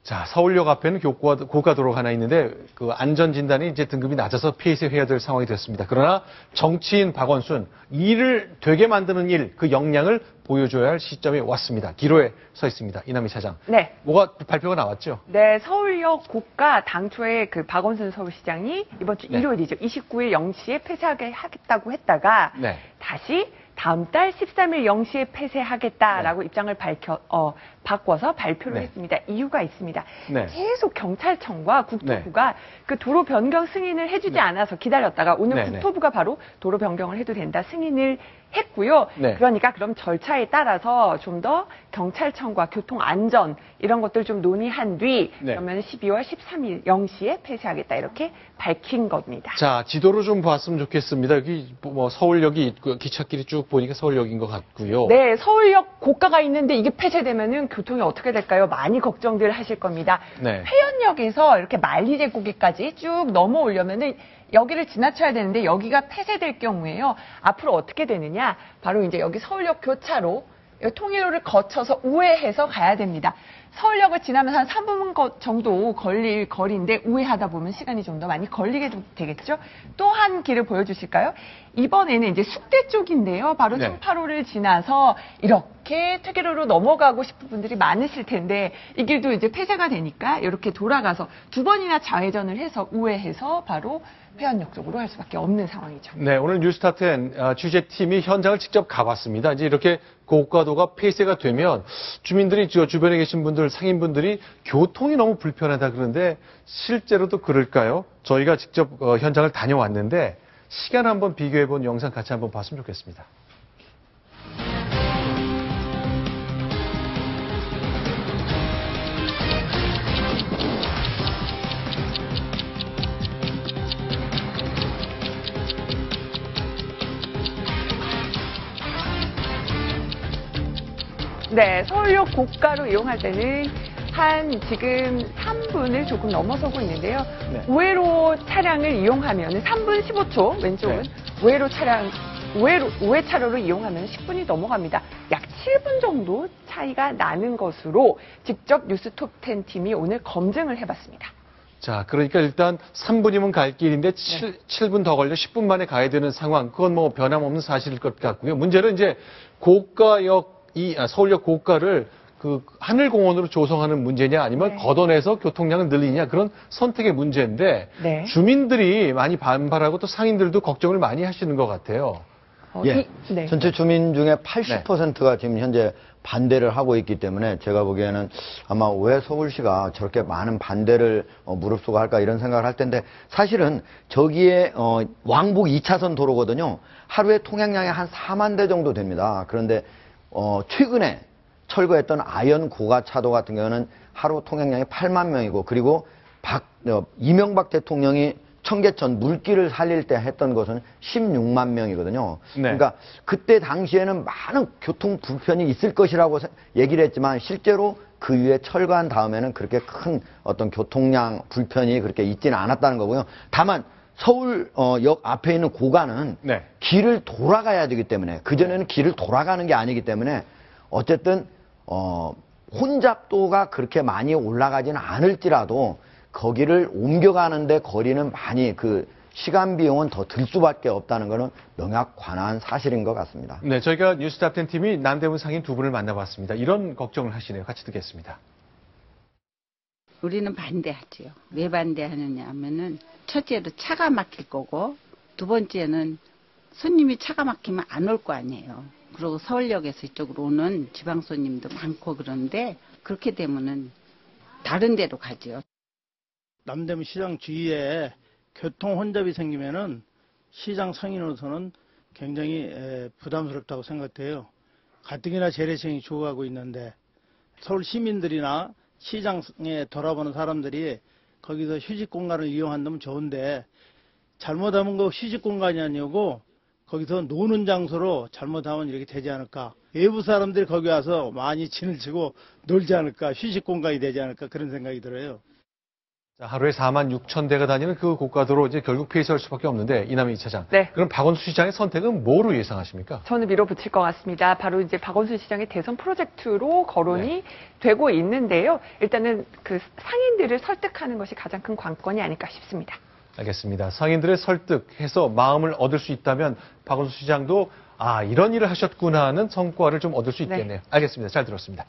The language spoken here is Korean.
자, 서울역 앞에는 고가도로가 하나 있는데 그 안전진단이 이제 등급이 낮아서 폐쇄해야 될 상황이 됐습니다. 그러나 정치인 박원순 일을 되게 만드는 일, 그 역량을 보여줘야 할 시점이 왔습니다. 기로에 서 있습니다. 이남희 차장. 네. 뭐가 발표가 나왔죠? 네, 서울역 고가 당초에 그 박원순 서울시장이 이번 주 네. 일요일이죠. 29일 0시에 폐쇄하겠다고 했다가 네. 다시 다음 달 13일 0시에 폐쇄하겠다라고 입장을 바꿔서 발표를 네. 했습니다. 이유가 있습니다. 네. 계속 경찰청과 국토부가 그 도로 변경 승인을 해주지 않아서 기다렸다가 오늘 네. 국토부가 바로 도로 변경을 해도 된다 승인을 했고요. 네. 그러니까 그럼 절차에 따라서 좀 더 경찰청과 교통안전 이런 것들 좀 논의한 뒤 네. 그러면 12월 13일 0시에 폐쇄하겠다 이렇게 밝힌 겁니다. 자, 지도로 좀 봤으면 좋겠습니다. 여기 뭐 서울역이 기찻길이 쭉 보니까 서울역인 것 같고요. 네, 서울역 고가가 있는데 이게 폐쇄되면은 교통이 어떻게 될까요? 많이 걱정들 하실 겁니다. 네. 회원역에서 이렇게 만리제국에까지 쭉 넘어오려면은 여기를 지나쳐야 되는데 여기가 폐쇄될 경우에요. 앞으로 어떻게 되느냐? 바로 이제 여기 서울역 교차로 통일로를 거쳐서 우회해서 가야 됩니다. 서울역을 지나면서 한 3분 정도 걸릴 거리인데 우회하다 보면 시간이 좀 더 많이 걸리게 되겠죠. 또 한 길을 보여주실까요? 이번에는 이제 숙대 쪽인데요. 바로 네. 충파로를 지나서 이렇게 퇴계로로 넘어가고 싶은 분들이 많으실 텐데 이 길도 이제 폐쇄가 되니까 이렇게 돌아가서 두 번이나 좌회전을 해서 우회해서 바로 회원역 쪽으로 할 수밖에 없는 상황이죠. 네, 오늘 뉴스타트 취재팀이 현장을 직접 가봤습니다. 이제 이렇게 고가도가 폐쇄가 되면 주민들이 주변에 계신 분들, 상인분들이 교통이 너무 불편하다 그러는데 실제로도 그럴까요? 저희가 직접 현장을 다녀왔는데 시간 한번 비교해본 영상 같이 한번 봤으면 좋겠습니다. 네, 서울역 고가로 이용할 때는 한 지금 3분을 조금 넘어서고 있는데요. 네. 우회로 차량을 이용하면 3분 15초, 왼쪽은 네. 우회 차로를 이용하면 10분이 넘어갑니다. 약 7분 정도 차이가 나는 것으로 직접 뉴스톱10 팀이 오늘 검증을 해봤습니다. 자, 그러니까 일단 3분이면 갈 길인데 7분 더 걸려 10분 만에 가야 되는 상황. 그건 뭐 변함없는 사실일 것 같고요. 문제는 이제 서울역 고가를 그 하늘공원으로 조성하는 문제냐 아니면 네. 걷어내서 교통량을 늘리냐 그런 선택의 문제인데 네. 주민들이 많이 반발하고 또 상인들도 걱정을 많이 하시는 것 같아요. 예. 네. 전체 주민 중에 80%가 지금 현재 반대를 하고 있기 때문에 제가 보기에는 아마 왜 서울시가 저렇게 많은 반대를 무릅쓰고 할까 이런 생각을 할 텐데 사실은 저기에 왕복 2차선 도로거든요. 하루에 통행량이 한 4만 대 정도 됩니다. 그런데 최근에 철거했던 아연 고가차도 같은 경우는 하루 통행량이 8만 명이고 그리고 이명박 대통령이 청계천 물길을 살릴 때 했던 것은 16만 명이거든요. 네. 그러니까 그때 당시에는 많은 교통 불편이 있을 것이라고 얘기를 했지만 실제로 그 이후에 철거한 다음에는 그렇게 큰 어떤 교통량 불편이 그렇게 있지는 않았다는 거고요. 다만 서울역 앞에 있는 고가는 네. 길을 돌아가야 되기 때문에 그전에는 길을 돌아가는 게 아니기 때문에 어쨌든 혼잡도가 그렇게 많이 올라가지는 않을지라도 거기를 옮겨가는데 거리는 많이 그 시간 비용은 더 들 수밖에 없다는 것은 명확한 사실인 것 같습니다. 네, 저희가 뉴스탑10 팀이 남대문 상인 두 분을 만나봤습니다. 이런 걱정을 하시네요. 같이 듣겠습니다. 우리는 반대하지요. 왜 반대하느냐 하면은 첫째로 차가 막힐 거고 두 번째는 손님이 차가 막히면 안 올 거 아니에요. 그리고 서울역에서 이쪽으로 오는 지방 손님도 많고 그런데 그렇게 되면은 다른 데로 가지요. 남대문 시장 주위에 교통 혼잡이 생기면은 시장 상인으로서는 굉장히 부담스럽다고 생각돼요. 가뜩이나 재래시장이 죽어가고 있는데 서울 시민들이나 시장에 돌아보는 사람들이 거기서 휴식 공간을 이용한다면 좋은데 잘못하면 그 휴식 공간이 아니고 거기서 노는 장소로 잘못하면 이렇게 되지 않을까. 외부 사람들이 거기 와서 많이 진을 치고 놀지 않을까. 휴식 공간이 되지 않을까 그런 생각이 들어요. 자, 하루에 4만 6천 대가 다니는 그 고가도로 이제 결국 폐쇄할 수밖에 없는데 이남희 2차장. 네. 그럼 박원순 시장의 선택은 뭐로 예상하십니까? 저는 밀어붙일 것 같습니다. 바로 이제 박원순 시장의 대선 프로젝트로 거론이 되고 있는데요. 일단은 그 상인들을 설득하는 것이 가장 큰 관건이 아닐까 싶습니다. 알겠습니다. 상인들의 설득해서 마음을 얻을 수 있다면 박원순 시장도 아, 이런 일을 하셨구나 하는 성과를 좀 얻을 수 있겠네요. 알겠습니다. 잘 들었습니다.